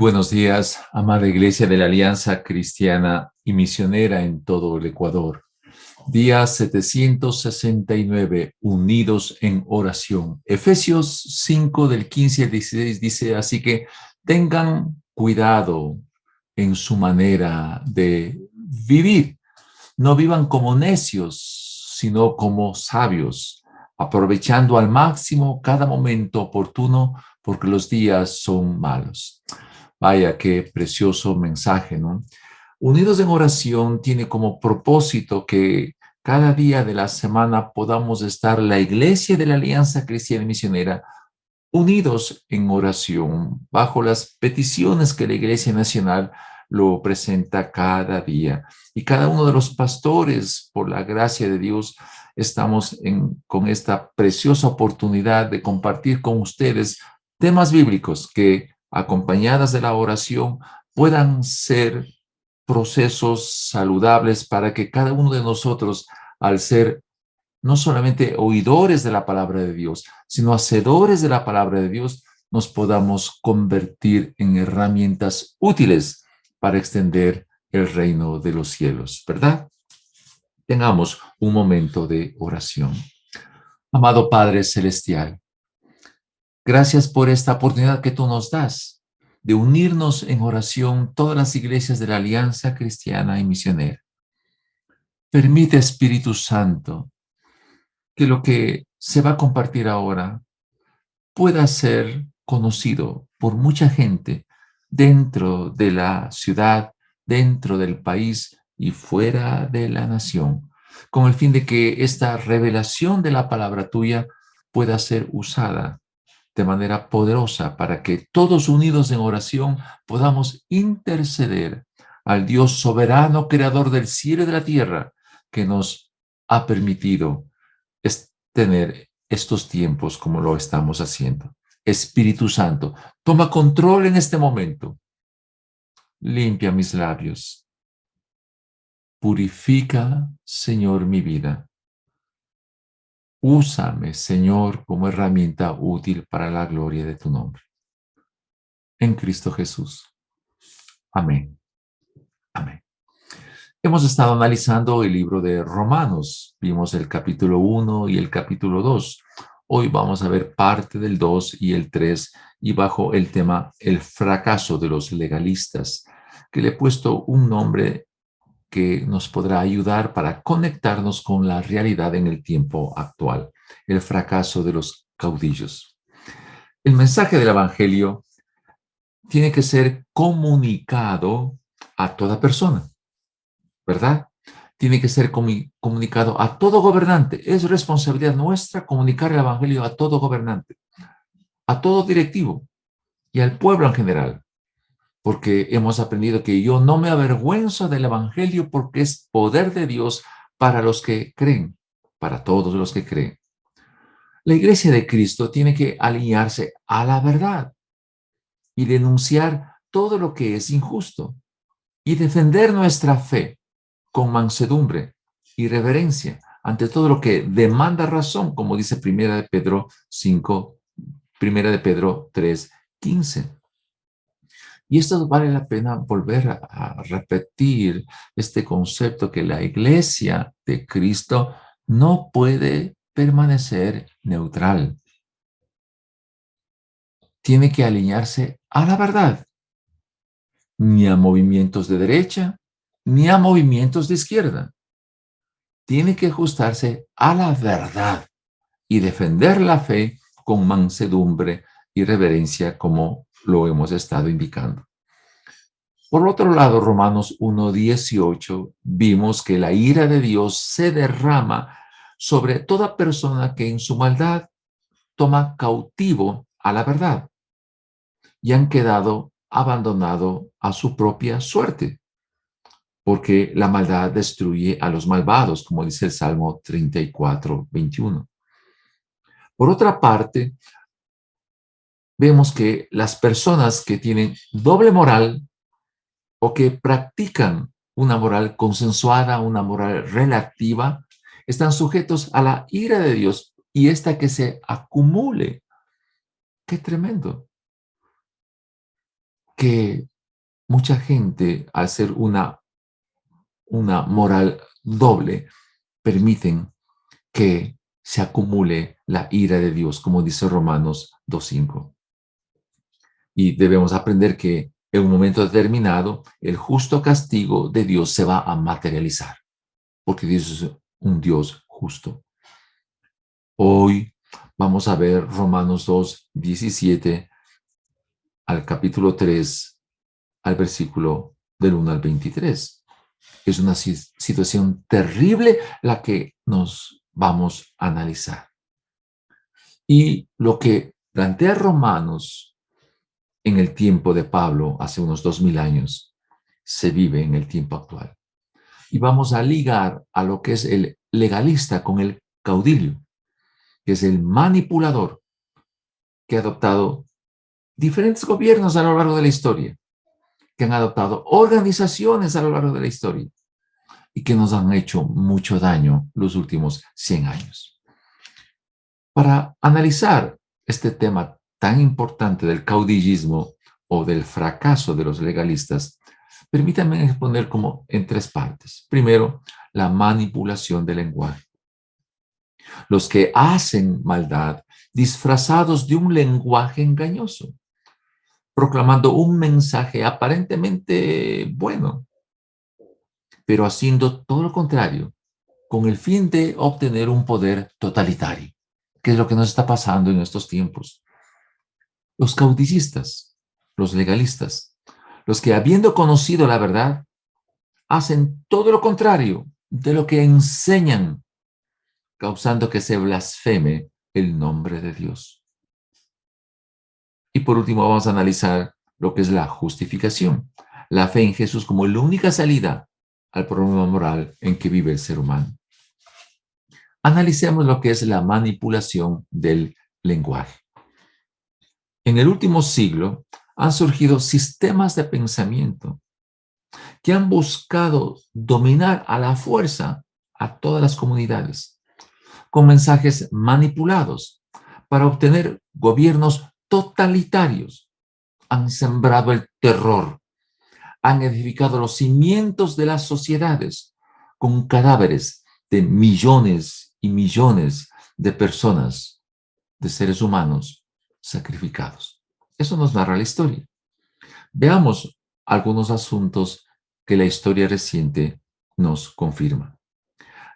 buenos días, amada Iglesia de la Alianza Cristiana y Misionera en todo el Ecuador. Día 769, unidos en oración. Efesios 5 del 15 al 16 dice, así que tengan cuidado en su manera de vivir. No vivan como necios, sino como sabios, aprovechando al máximo cada momento oportuno porque los días son malos. Vaya, qué precioso mensaje, ¿no? Unidos en oración tiene como propósito que cada día de la semana podamos estar la Iglesia de la Alianza Cristiana y Misionera unidos en oración bajo las peticiones que la Iglesia Nacional lo presenta cada día. Y cada uno de los pastores, por la gracia de Dios, estamos con esta preciosa oportunidad de compartir con ustedes temas bíblicos que, acompañadas de la oración, puedan ser procesos saludables para que cada uno de nosotros, al ser no solamente oidores de la palabra de Dios, sino hacedores de la palabra de Dios, nos podamos convertir en herramientas útiles para extender el reino de los cielos, ¿verdad? Tengamos un momento de oración. Amado Padre Celestial, gracias por esta oportunidad que tú nos das de unirnos en oración todas las iglesias de la Alianza Cristiana y Misionera. Permite, Espíritu Santo, que lo que se va a compartir ahora pueda ser conocido por mucha gente dentro de la ciudad, dentro del país y fuera de la nación, con el fin de que esta revelación de la palabra tuya pueda ser usada de manera poderosa para que todos unidos en oración podamos interceder al Dios soberano, creador del cielo y de la tierra, que nos ha permitido tener estos tiempos como lo estamos haciendo. Espíritu Santo, toma control en este momento. Limpia mis labios. Purifica, Señor, mi vida. Úsame, Señor, como herramienta útil para la gloria de tu nombre. En Cristo Jesús. Amén. Amén. Hemos estado analizando el libro de Romanos. Vimos el capítulo 1 y el capítulo 2. Hoy vamos a ver parte del 2 y el 3 y bajo el tema el fracaso de los legalistas, que le he puesto un nombre que nos podrá ayudar para conectarnos con la realidad en el tiempo actual, el fracaso de los caudillos. El mensaje del Evangelio tiene que ser comunicado a toda persona, ¿verdad? Tiene que ser comunicado a todo gobernante. Es responsabilidad nuestra comunicar el Evangelio a todo gobernante, a todo directivo y al pueblo en general, porque hemos aprendido que yo no me avergüenzo del Evangelio porque es poder de Dios para los que creen, para todos los que creen. La Iglesia de Cristo tiene que alinearse a la verdad y denunciar todo lo que es injusto y defender nuestra fe con mansedumbre y reverencia ante todo lo que demanda razón, como dice Primera de Pedro 5, Primera de Pedro 3:15. Y esto vale la pena volver a repetir este concepto que la Iglesia de Cristo no puede permanecer neutral. Tiene que alinearse a la verdad, ni a movimientos de derecha, ni a movimientos de izquierda. Tiene que ajustarse a la verdad y defender la fe con mansedumbre y reverencia, como lo hemos estado indicando. Por otro lado, Romanos 1:18, vimos que la ira de Dios se derrama sobre toda persona que en su maldad toma cautivo a la verdad y han quedado abandonado a su propia suerte, porque la maldad destruye a los malvados, como dice el Salmo 34:21. Por otra parte, vemos que las personas que tienen doble moral o que practican una moral consensuada, una moral relativa, están sujetos a la ira de Dios y esta que se acumule. ¡Qué tremendo! que mucha gente, al ser una moral doble, permiten que se acumule la ira de Dios, como dice Romanos 2:5. Y debemos aprender que en un momento determinado el justo castigo de Dios se va a materializar, porque Dios es un Dios justo. Hoy vamos a ver Romanos 2:17 al capítulo 3, al versículo del 1 al 23. Es una situación terrible la que nos vamos a analizar. Y lo que plantea Romanos en el tiempo de Pablo, hace unos 2000 años, se vive en el tiempo actual. Y vamos a ligar a lo que es el legalista con el caudillo, que es el manipulador que ha adoptado diferentes gobiernos a lo largo de la historia, que han adoptado organizaciones a lo largo de la historia y que nos han hecho mucho daño los últimos 100 años. Para analizar este tema tan importante del caudillismo o del fracaso de los legalistas, permítanme exponer como en tres partes. Primero, la manipulación del lenguaje. Los que hacen maldad disfrazados de un lenguaje engañoso, proclamando un mensaje aparentemente bueno, pero haciendo todo lo contrario, con el fin de obtener un poder totalitario, que es lo que nos está pasando en estos tiempos. Los caudillistas, los legalistas, los que habiendo conocido la verdad, hacen todo lo contrario de lo que enseñan, causando que se blasfeme el nombre de Dios. Y por último vamos a analizar lo que es la justificación, la fe en Jesús como la única salida al problema moral en que vive el ser humano. Analicemos lo que es la manipulación del lenguaje. En el último siglo han surgido sistemas de pensamiento que han buscado dominar a la fuerza a todas las comunidades, con mensajes manipulados para obtener gobiernos totalitarios. Han sembrado el terror, han edificado los cimientos de las sociedades con cadáveres de millones y millones de personas, de seres humanos sacrificados. Eso nos narra la historia. Veamos algunos asuntos que la historia reciente nos confirma.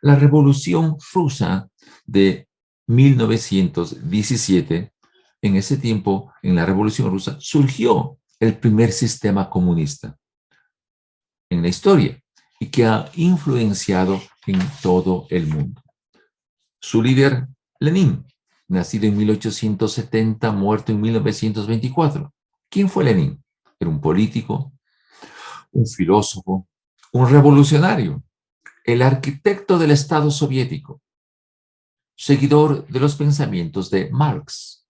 La Revolución Rusa de 1917, en ese tiempo, en la Revolución Rusa, surgió el primer sistema comunista en la historia y que ha influenciado en todo el mundo. Su líder, Lenin, nacido en 1870, muerto en 1924. ¿Quién fue Lenin? Era un político, un filósofo, un revolucionario, el arquitecto del Estado soviético, seguidor de los pensamientos de Marx.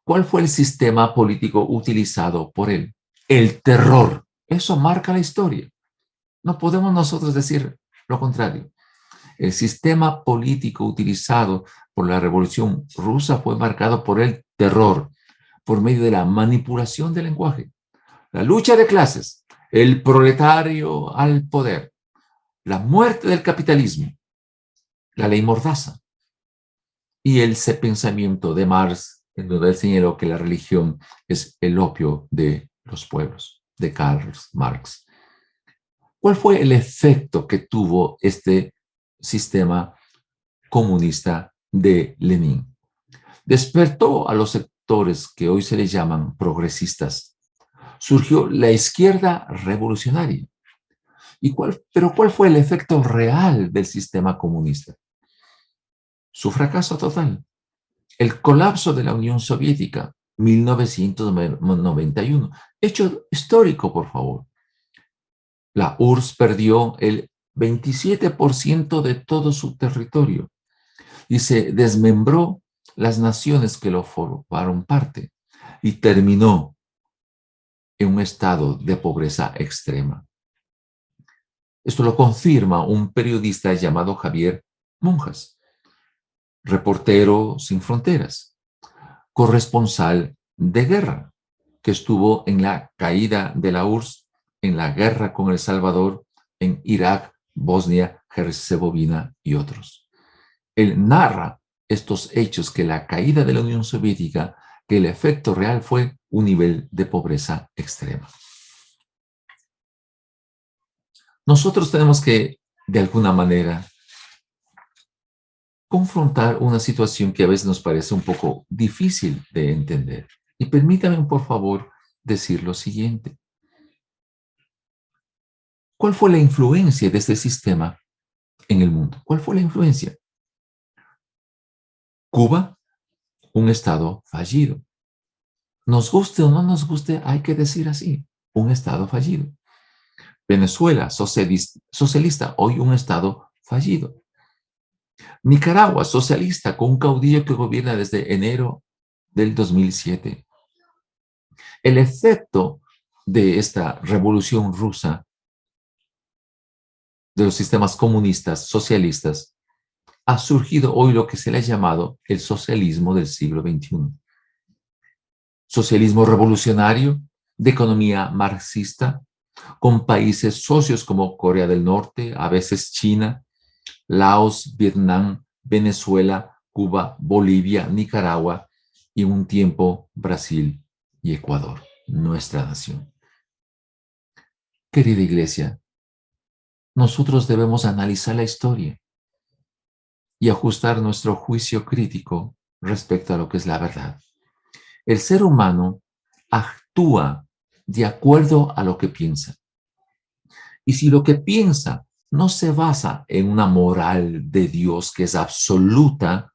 ¿Cuál fue el sistema político utilizado por él? El terror. Eso marca la historia. No podemos nosotros decir lo contrario. El sistema político utilizado por la Revolución Rusa fue marcado por el terror, por medio de la manipulación del lenguaje, la lucha de clases, el proletario al poder, la muerte del capitalismo, la ley Mordaza y el pensamiento de Marx, en donde él señaló que la religión es el opio de los pueblos, de Karl Marx. ¿Cuál fue el efecto que tuvo este sistema comunista de Lenin? Despertó a los sectores que hoy se les llaman progresistas. Surgió la izquierda revolucionaria. ¿Pero cuál fue el efecto real del sistema comunista? Su fracaso total. El colapso de la Unión Soviética, 1991. Hecho histórico, por favor. La URSS perdió el 27% de todo su territorio y se desmembró las naciones que lo formaron parte y terminó en un estado de pobreza extrema. Esto lo confirma un periodista llamado Javier Monjas, reportero sin fronteras, corresponsal de guerra, que estuvo en la caída de la URSS, en la guerra con El Salvador, en Irak, Bosnia, Herzegovina y otros. Él narra estos hechos, que la caída de la Unión Soviética, que el efecto real fue un nivel de pobreza extrema. Nosotros tenemos que, de alguna manera, confrontar una situación que a veces nos parece un poco difícil de entender. Y permítame, por favor, decir lo siguiente. ¿Cuál fue la influencia de este sistema en el mundo? ¿Cuál fue la influencia? Cuba, un estado fallido. Nos guste o no nos guste, hay que decir así, un estado fallido. Venezuela, socialista, hoy un estado fallido. Nicaragua, socialista, con un caudillo que gobierna desde enero del 2007. El efecto de esta revolución rusa, de los sistemas comunistas, socialistas, ha surgido hoy lo que se le ha llamado el socialismo del siglo XXI. Socialismo revolucionario, de economía marxista, con países socios como Corea del Norte, a veces China, Laos, Vietnam, Venezuela, Cuba, Bolivia, Nicaragua y un tiempo Brasil y Ecuador, nuestra nación. Querida iglesia, nosotros debemos analizar la historia y ajustar nuestro juicio crítico respecto a lo que es la verdad. El ser humano actúa de acuerdo a lo que piensa. Y si lo que piensa no se basa en una moral de Dios que es absoluta,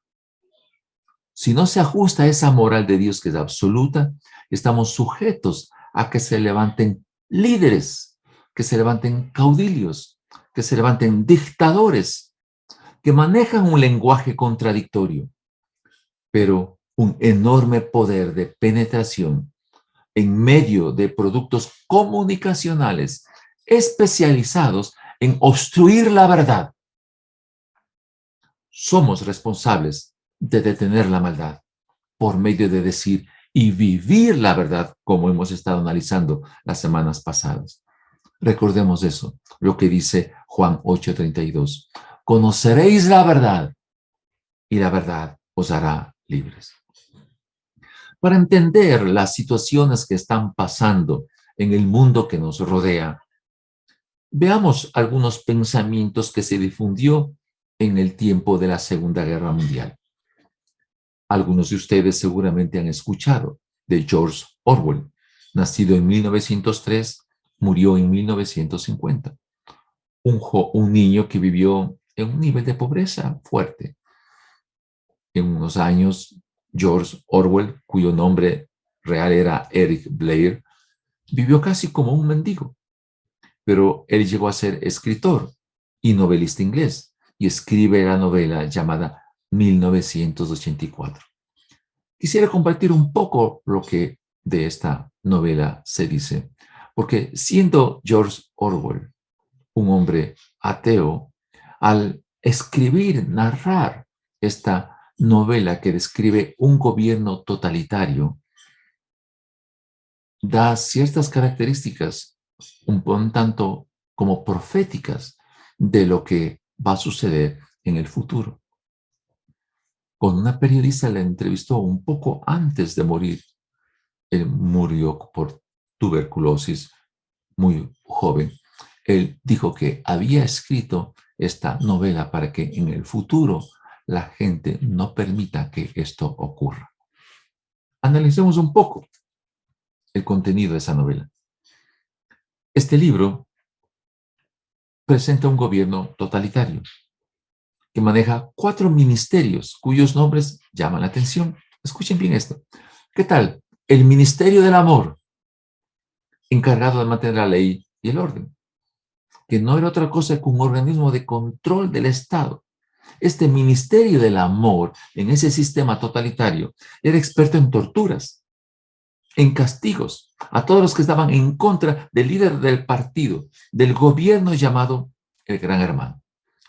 si no se ajusta a esa moral de Dios que es absoluta, estamos sujetos a que se levanten líderes, que se levanten caudillos, que se levanten dictadores, que manejan un lenguaje contradictorio, pero un enorme poder de penetración en medio de productos comunicacionales especializados en obstruir la verdad. Somos responsables de detener la maldad por medio de decir y vivir la verdad, como hemos estado analizando las semanas pasadas. Recordemos eso, lo que dice Juan 8:32. Conoceréis la verdad y la verdad os hará libres. Para entender las situaciones que están pasando en el mundo que nos rodea, veamos algunos pensamientos que se difundió en el tiempo de la Segunda Guerra Mundial. Algunos de ustedes seguramente han escuchado de George Orwell, nacido en 1903, murió en 1950. Un niño que vivió en un nivel de pobreza fuerte. En unos años, George Orwell, cuyo nombre real era Eric Blair, vivió casi como un mendigo, pero él llegó a ser escritor y novelista inglés y escribe la novela llamada 1984. Quisiera compartir un poco lo que de esta novela se dice, porque siendo George Orwell un hombre ateo, al escribir, narrar esta novela que describe un gobierno totalitario, da ciertas características un tanto como proféticas de lo que va a suceder en el futuro. Con una periodista la entrevistó un poco antes de morir. Él murió por tuberculosis muy joven. Él dijo que había escrito esta novela para que en el futuro la gente no permita que esto ocurra. Analicemos un poco el contenido de esa novela. Este libro presenta un gobierno totalitario que maneja 4 ministerios cuyos nombres llaman la atención. Escuchen bien esto. ¿Qué tal? El Ministerio del Amor, encargado de mantener la ley y el orden, que no era otra cosa que un organismo de control del Estado. Este Ministerio del Amor, en ese sistema totalitario, era experto en torturas, en castigos a todos los que estaban en contra del líder del partido, del gobierno llamado el Gran Hermano.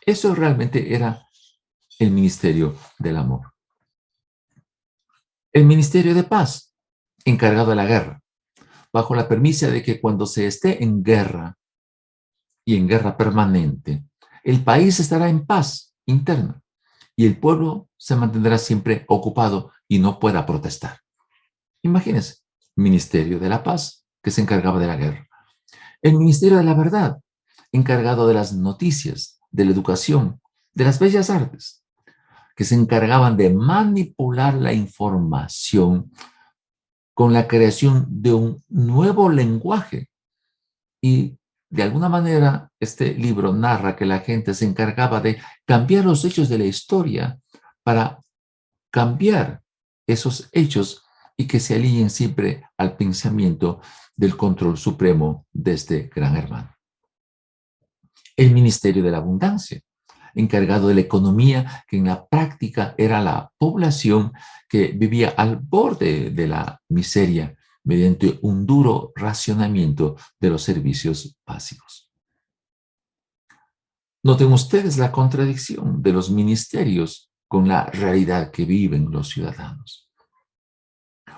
Eso realmente era el Ministerio del Amor. El Ministerio de Paz, encargado de la guerra, bajo la premisa de que cuando se esté en guerra y en guerra permanente, el país estará en paz interna y el pueblo se mantendrá siempre ocupado y no pueda protestar. Imagínense, Ministerio de la Paz, que se encargaba de la guerra. El Ministerio de la Verdad, encargado de las noticias, de la educación, de las bellas artes, que se encargaban de manipular la información con la creación de un nuevo lenguaje. Y de alguna manera, este libro narra que la gente se encargaba de cambiar los hechos de la historia para cambiar esos hechos y que se alineen siempre al pensamiento del control supremo de este gran hermano. El Ministerio de la Abundancia, encargado de la economía, que en la práctica era la población que vivía al borde de la miseria mediante un duro racionamiento de los servicios básicos. Noten ustedes la contradicción de los ministerios con la realidad que viven los ciudadanos.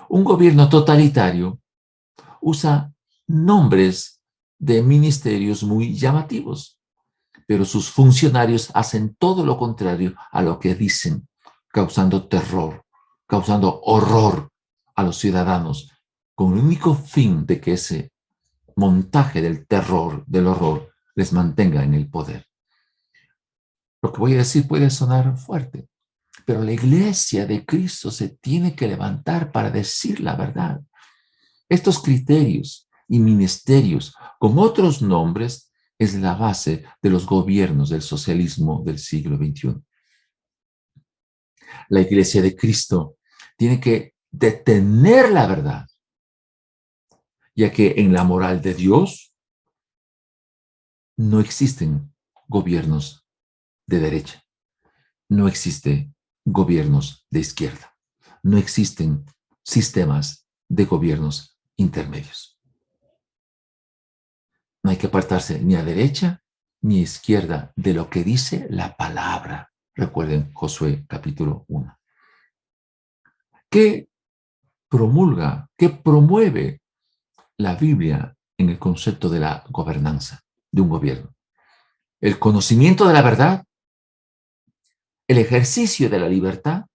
Un gobierno totalitario usa nombres de ministerios muy llamativos, pero sus funcionarios hacen todo lo contrario a lo que dicen, causando terror, causando horror a los ciudadanos, con el único fin de que ese montaje del terror, del horror, les mantenga en el poder. Lo que voy a decir puede sonar fuerte, pero la iglesia de Cristo se tiene que levantar para decir la verdad. Estos criterios y ministerios con otros nombres es la base de los gobiernos del socialismo del siglo XXI. La iglesia de Cristo tiene que detener la verdad, ya que en la moral de Dios no existen gobiernos de derecha, no existen gobiernos de izquierda, no existen sistemas de gobiernos intermedios. No hay que apartarse ni a derecha ni a izquierda de lo que dice la palabra. Recuerden Josué capítulo 1. ¿Qué promulga, qué promueve la Biblia en el concepto de la gobernanza de un gobierno? El conocimiento de la verdad, el ejercicio de la libertad,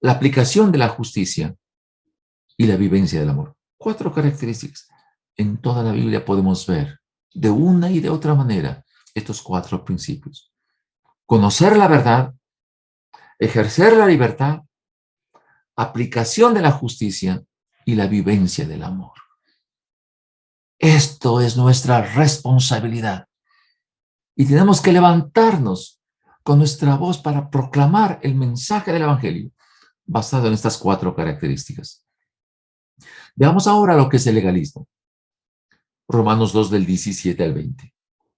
la aplicación de la justicia y la vivencia del amor. 4 características. En toda la Biblia podemos ver de una y de otra manera estos 4 principios. Conocer la verdad, ejercer la libertad, aplicación de la justicia y la vivencia del amor. Esto es nuestra responsabilidad y tenemos que levantarnos con nuestra voz para proclamar el mensaje del Evangelio basado en estas 4 características. Veamos ahora lo que es el legalismo. Romanos 2 del 17 al 20.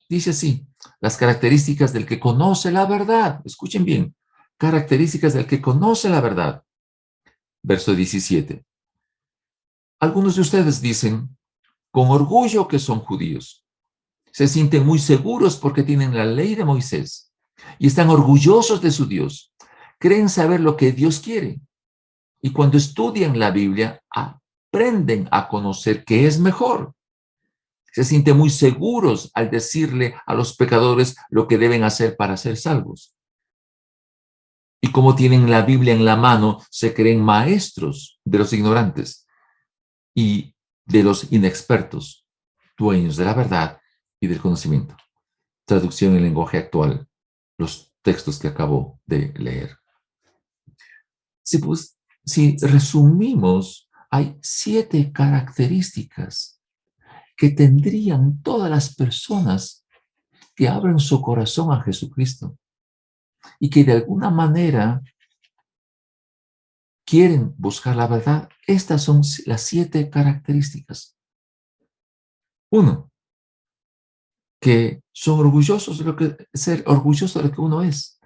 Dice así, las características del que conoce la verdad. Escuchen bien, características del que conoce la verdad. Verso 17. Algunos de ustedes dicen, con orgullo que son judíos. Se sienten muy seguros porque tienen la ley de Moisés y están orgullosos de su Dios. Creen saber lo que Dios quiere. Y cuando estudian la Biblia, aprenden a conocer qué es mejor. Se sienten muy seguros al decirle a los pecadores lo que deben hacer para ser salvos. Y como tienen la Biblia en la mano, se creen maestros de los ignorantes y de los inexpertos, dueños de la verdad y del conocimiento. Traducción en lenguaje actual, los textos que acabo de leer. Si resumimos, hay 7 características que tendrían todas las personas que abren su corazón a Jesucristo y que de alguna manera quieren buscar la verdad. Estas son las 7 características. 1, que son orgullosos de ser orgullosos de lo que uno es.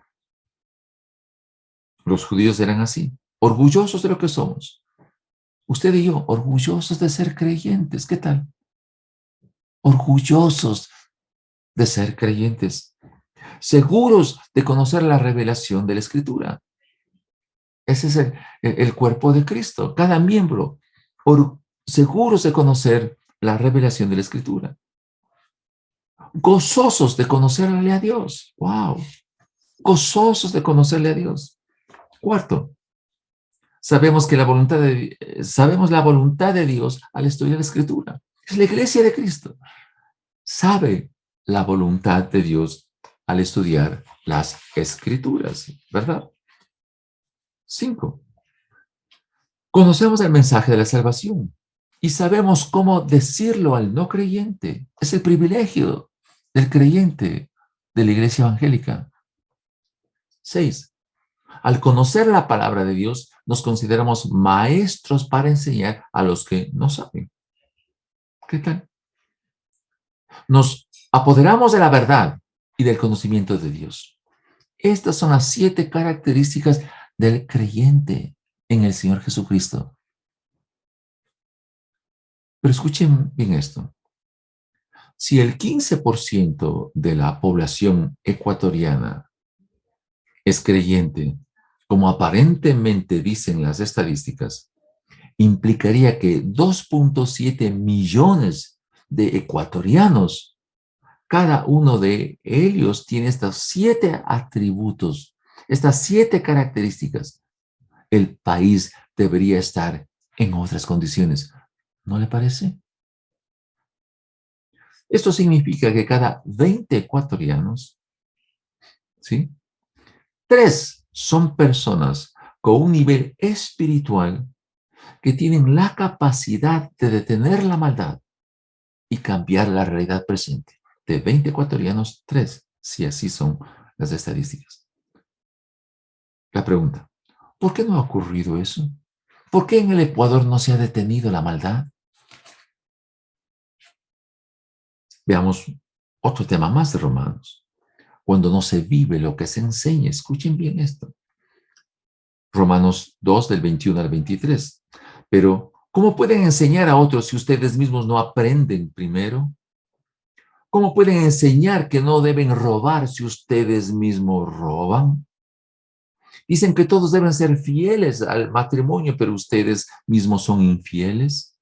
Los judíos eran así, orgullosos de lo que somos. Usted y yo, orgullosos de ser creyentes. ¿Qué tal? Orgullosos de ser creyentes, seguros de conocer la revelación de la Escritura. Ese es el cuerpo de Cristo, cada miembro seguros de conocer la revelación de la Escritura, gozosos de conocerle a Dios. ¡Wow! Gozosos de conocerle a Dios. Cuarto, sabemos la voluntad de Dios al estudiar la Escritura. Es la iglesia de Cristo. Sabe la voluntad de Dios al estudiar las Escrituras, ¿verdad? 5. Conocemos el mensaje de la salvación y sabemos cómo decirlo al no creyente. Es el privilegio del creyente de la iglesia evangélica. 6. Al conocer la palabra de Dios, nos consideramos maestros para enseñar a los que no saben. ¿Qué tal? Nos apoderamos de la verdad y del conocimiento de Dios. Estas son las 7 características del creyente en el Señor Jesucristo. Pero escuchen bien esto. Si el 15% de la población ecuatoriana es creyente, como aparentemente dicen las estadísticas, implicaría que 2.7 millones de ecuatorianos, cada uno de ellos tiene estos 7 atributos, estas 7 características. El país debería estar en otras condiciones. ¿No le parece? Esto significa que cada 20 ecuatorianos, ¿sí? 3 son personas con un nivel espiritual que tienen la capacidad de detener la maldad y cambiar la realidad presente. De 20 ecuatorianos, 3, si así son las estadísticas. La pregunta, ¿por qué no ha ocurrido eso? ¿Por qué en el Ecuador no se ha detenido la maldad? Veamos otro tema más de Romanos. Cuando no se vive lo que se enseña, escuchen bien esto. Romanos 2 del 21 al 23. Pero, ¿cómo pueden enseñar a otros si ustedes mismos no aprenden primero? ¿Cómo pueden enseñar que no deben robar si ustedes mismos roban? Dicen que todos deben ser fieles al matrimonio, pero ustedes mismos son infieles.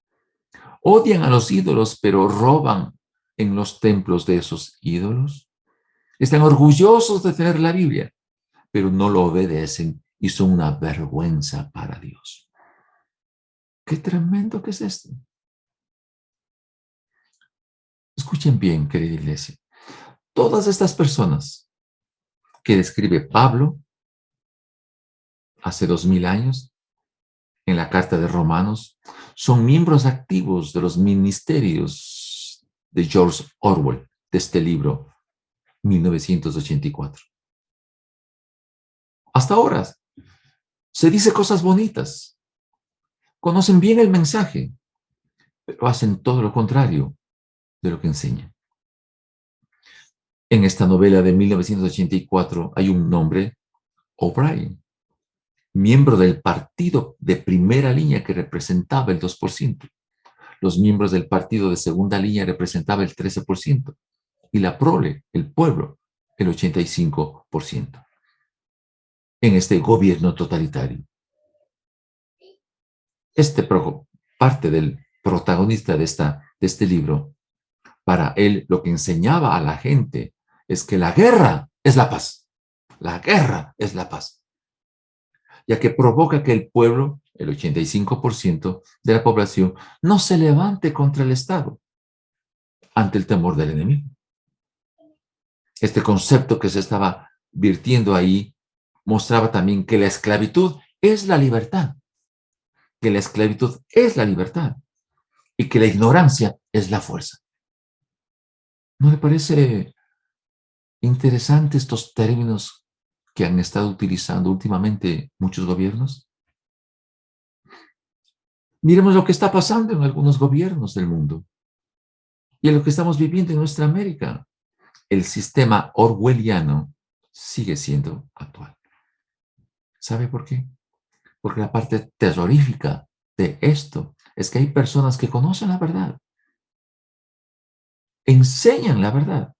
Odian a los ídolos, pero roban en los templos de esos ídolos. Están orgullosos de tener la Biblia, pero no lo obedecen y son una vergüenza para Dios. Qué tremendo que es esto. Escuchen bien, querida iglesia. Todas estas personas que describe Pablo hace 2000 años en la carta de Romanos son miembros activos de los ministerios de George Orwell, de este libro 1984. Hasta ahora se dice cosas bonitas, conocen bien el mensaje, pero hacen todo lo contrario de lo que enseñan. En esta novela de 1984 hay un nombre, O'Brien, miembro del partido de primera línea que representaba el 2%. Los miembros del partido de segunda línea representaba el 13%. Y la prole, el pueblo, el 85%. En este gobierno totalitario. Parte del protagonista de este libro, para él lo que enseñaba a la gente es que la guerra es la paz. La guerra es la paz. Ya que provoca que el pueblo, el 85% de la población, no se levante contra el Estado ante el temor del enemigo. Este concepto que se estaba virtiendo ahí mostraba también que la esclavitud es la libertad, que la esclavitud es la libertad y que la ignorancia es la fuerza. ¿No le parece interesante estos términos que han estado utilizando últimamente muchos gobiernos? Miremos lo que está pasando en algunos gobiernos del mundo y en lo que estamos viviendo en nuestra América. El sistema orwelliano sigue siendo actual. ¿Sabe por qué? Porque la parte terrorífica de esto es que hay personas que conocen la verdad, enseñan la verdad,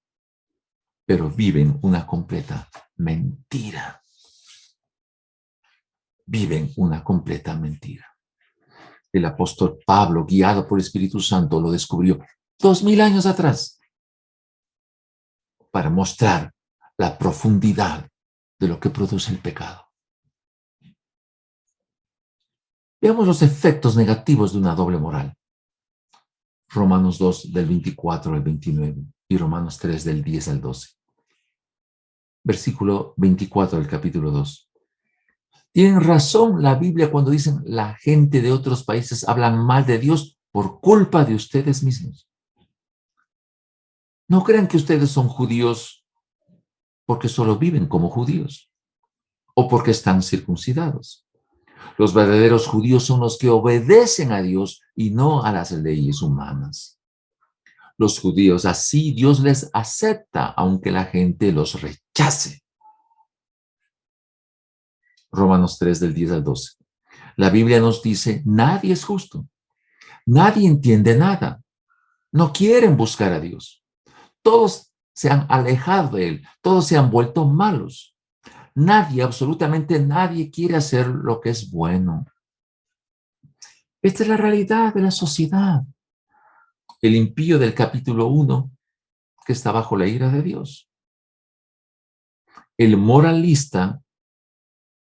pero viven una completa mentira. Viven una completa mentira. El apóstol Pablo, guiado por el Espíritu Santo, lo descubrió 2000 años atrás para mostrar la profundidad de lo que produce el pecado. Veamos los efectos negativos de una doble moral. Romanos 2 del 24 al 29 y Romanos 3 del 10 al 12. Versículo 24 del capítulo 2. Tienen razón la Biblia cuando dicen la gente de otros países hablan mal de Dios por culpa de ustedes mismos. No crean que ustedes son judíos porque solo viven como judíos o porque están circuncidados. Los verdaderos judíos son los que obedecen a Dios y no a las leyes humanas. Los judíos, así Dios les acepta, aunque la gente los rechace. Romanos 3 del 10 al 12. La Biblia nos dice, nadie es justo. Nadie entiende nada. No quieren buscar a Dios. Todos se han alejado de Él. Todos se han vuelto malos. Nadie, absolutamente nadie quiere hacer lo que es bueno. Esta es la realidad de la sociedad. El impío del capítulo 1, que está bajo la ira de Dios. El moralista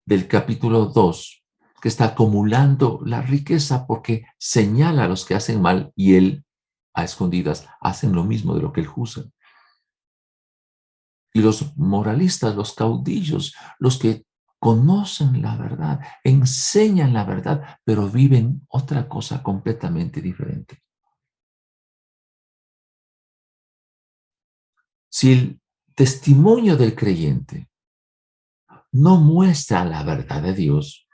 del capítulo 2, que está acumulando la riqueza porque señala a los que hacen mal y él, a escondidas, hacen lo mismo de lo que él juzga. Y los moralistas, los caudillos, los que conocen la verdad, enseñan la verdad, pero viven otra cosa completamente diferente. Si el testimonio del creyente no muestra la verdad de Dios,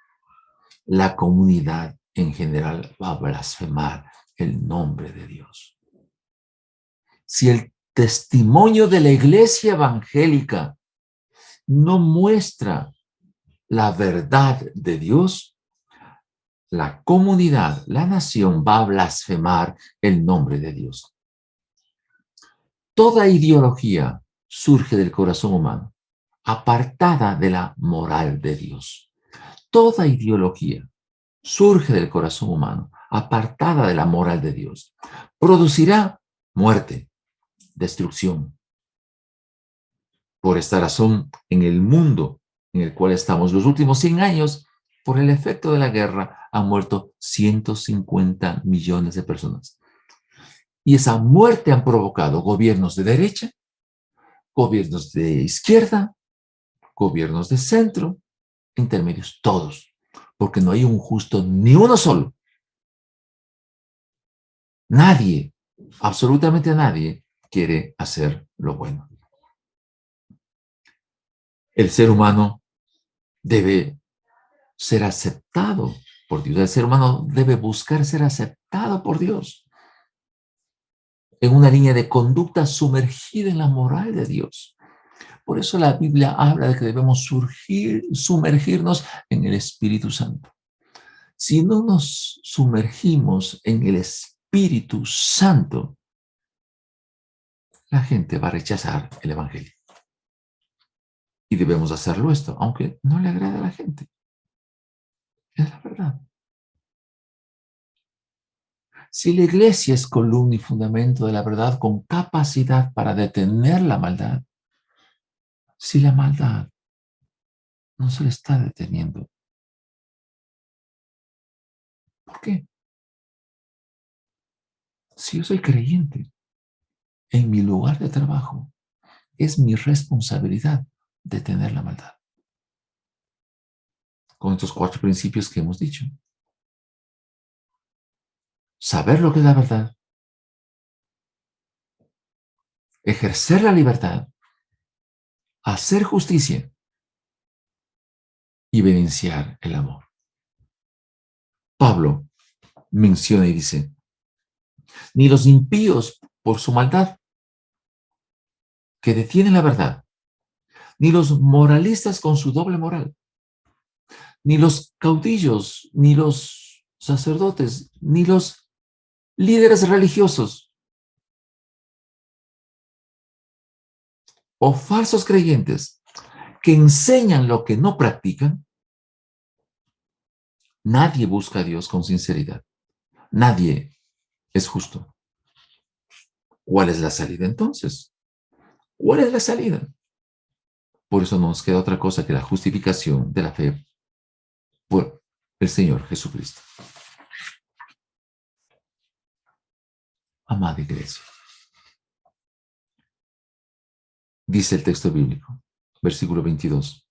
la comunidad en general va a blasfemar el nombre de Dios. Si el testimonio de la iglesia evangélica no muestra la verdad de Dios, la comunidad, la nación va a blasfemar el nombre de Dios. Toda ideología surge del corazón humano, apartada de la moral de Dios. Toda ideología surge del corazón humano, apartada de la moral de Dios. Producirá muerte, destrucción. Por esta razón, en el mundo en el cual estamos los últimos 100 años, por el efecto de la guerra, han muerto 150 millones de personas. Y esa muerte han provocado gobiernos de derecha, gobiernos de izquierda, gobiernos de centro, intermedios, todos, porque no hay un justo ni uno solo. Nadie, absolutamente nadie, quiere hacer lo bueno. El ser humano debe ser aceptado por Dios. El ser humano debe buscar ser aceptado por Dios en una línea de conducta sumergida en la moral de Dios. Por eso la Biblia habla de que debemos sumergirnos en el Espíritu Santo. Si no nos sumergimos en el Espíritu Santo, la gente va a rechazar el Evangelio. Y debemos hacerlo esto, aunque no le agrade a la gente. Es la verdad. Si la iglesia es columna y fundamento de la verdad con capacidad para detener la maldad, si la maldad no se le está deteniendo, ¿por qué? Si yo soy creyente, en mi lugar de trabajo, es mi responsabilidad detener la maldad. Con estos 4 principios que hemos dicho. Saber lo que es la verdad, ejercer la libertad, hacer justicia y evidenciar el amor. Pablo menciona y dice, ni los impíos por su maldad, que detienen la verdad, ni los moralistas con su doble moral, ni los caudillos, ni los sacerdotes, ni los líderes religiosos o falsos creyentes que enseñan lo que no practican. Nadie busca a Dios con sinceridad. Nadie es justo. ¿Cuál es la salida entonces? ¿Cuál es la salida? Por eso no nos queda otra cosa que la justificación de la fe por el Señor Jesucristo. Amada iglesia, dice el texto bíblico, versículo 22.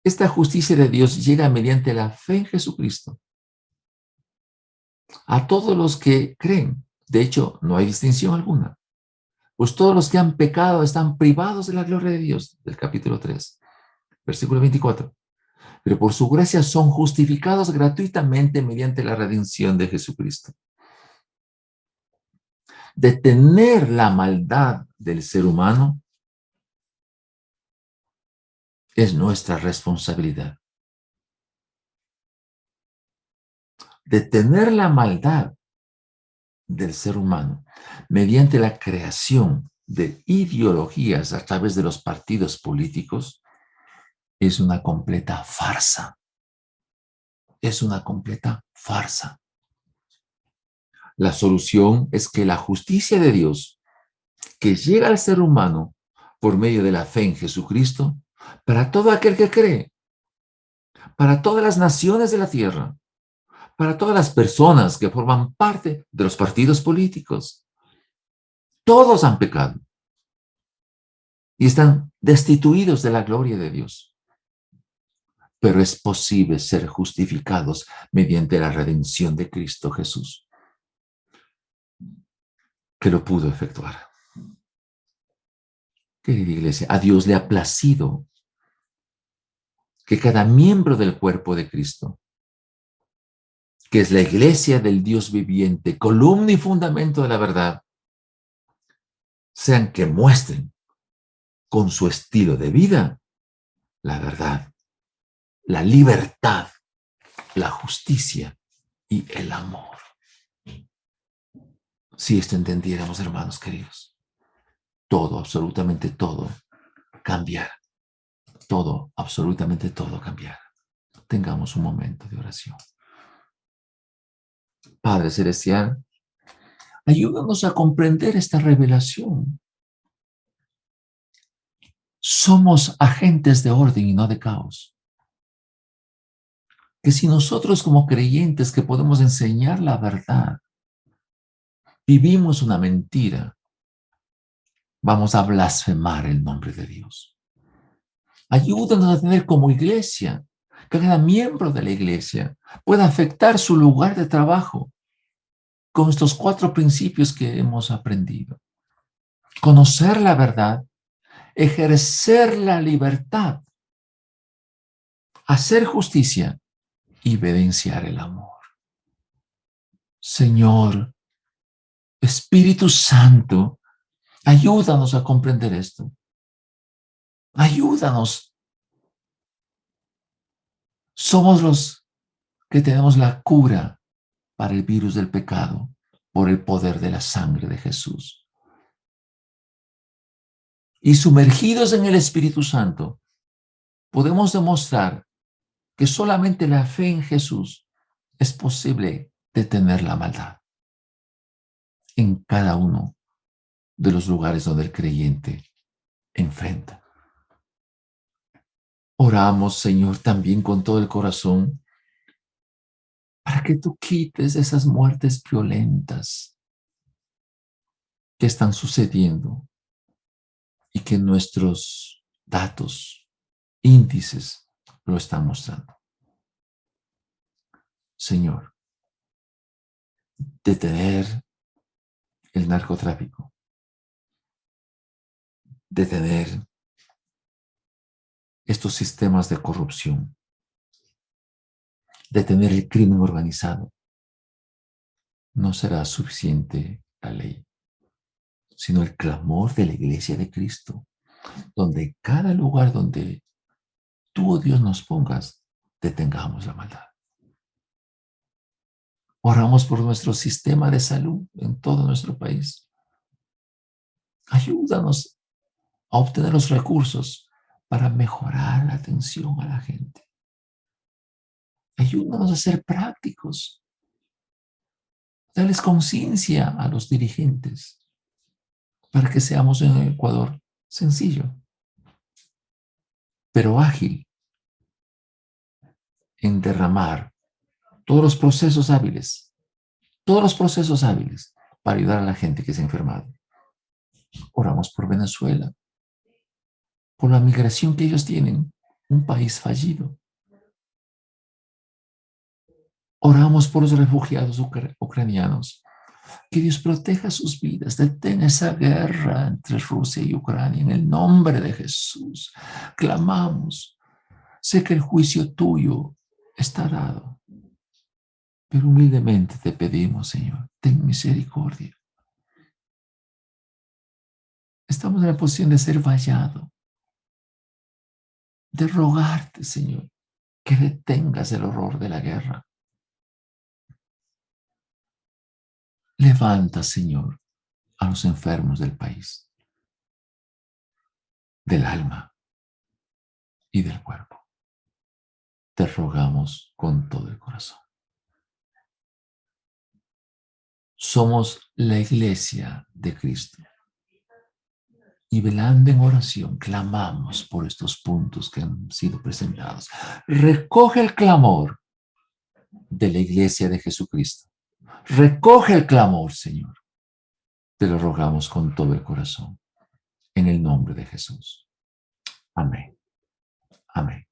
Esta justicia de Dios llega mediante la fe en Jesucristo a todos los que creen. De hecho, no hay distinción alguna. Pues todos los que han pecado están privados de la gloria de Dios, del capítulo 3, versículo 24. Pero por su gracia son justificados gratuitamente mediante la redención de Jesucristo. Detener la maldad del ser humano es nuestra responsabilidad. Detener la maldad del ser humano mediante la creación de ideologías a través de los partidos políticos es una completa farsa. Es una completa farsa. La solución es que la justicia de Dios, que llega al ser humano por medio de la fe en Jesucristo, para todo aquel que cree, para todas las naciones de la tierra, para todas las personas que forman parte de los partidos políticos, todos han pecado y están destituidos de la gloria de Dios. Pero es posible ser justificados mediante la redención de Cristo Jesús, que lo pudo efectuar. Querida iglesia, a Dios le ha placido que cada miembro del cuerpo de Cristo, que es la iglesia del Dios viviente, columna y fundamento de la verdad, sean que muestren con su estilo de vida la verdad, la libertad, la justicia y el amor. Si esto entendiéramos, hermanos queridos, todo, absolutamente todo, cambiará. Todo, absolutamente todo cambiará. Tengamos un momento de oración. Padre Celestial, ayúdanos a comprender esta revelación. Somos agentes de orden y no de caos. Que si nosotros como creyentes que podemos enseñar la verdad, vivimos una mentira, vamos a blasfemar el nombre de Dios. Ayúdanos a tener como iglesia, que cada miembro de la iglesia pueda afectar su lugar de trabajo con estos 4 principios que hemos aprendido. Conocer la verdad, ejercer la libertad, hacer justicia y evidenciar el amor. Señor, Espíritu Santo, ayúdanos a comprender esto. Ayúdanos. Somos los que tenemos la cura para el virus del pecado por el poder de la sangre de Jesús. Y sumergidos en el Espíritu Santo, podemos demostrar que solamente la fe en Jesús es posible detener la maldad en cada uno de los lugares donde el creyente enfrenta. Oramos, Señor, también con todo el corazón para que tú quites esas muertes violentas que están sucediendo y que nuestros datos, índices, lo están mostrando. Señor, detener el narcotráfico, detener estos sistemas de corrupción, detener el crimen organizado. No será suficiente la ley, sino el clamor de la iglesia de Cristo, donde cada lugar donde tú, oh Dios, nos pongas, detengamos la maldad. Oramos por nuestro sistema de salud en todo nuestro país. Ayúdanos a obtener los recursos para mejorar la atención a la gente. Ayúdanos a ser prácticos. Dales conciencia a los dirigentes para que seamos en el Ecuador sencillo, pero ágil en derramar todos los procesos hábiles para ayudar a la gente que se ha enfermado. Oramos por Venezuela, por la migración que ellos tienen, un país fallido. Oramos por los refugiados ucranianos. Que Dios proteja sus vidas, detenga esa guerra entre Rusia y Ucrania. En el nombre de Jesús, clamamos. Sé que el juicio tuyo está dado, pero humildemente te pedimos, Señor, ten misericordia. Estamos en la posición de ser vallado, de rogarte, Señor, que detengas el horror de la guerra. Levanta, Señor, a los enfermos del país, del alma y del cuerpo. Te rogamos con todo el corazón. Somos la iglesia de Cristo. Y velando en oración, clamamos por estos puntos que han sido presentados. Recoge el clamor de la iglesia de Jesucristo. Recoge el clamor, Señor. Te lo rogamos con todo el corazón. En el nombre de Jesús. Amén. Amén.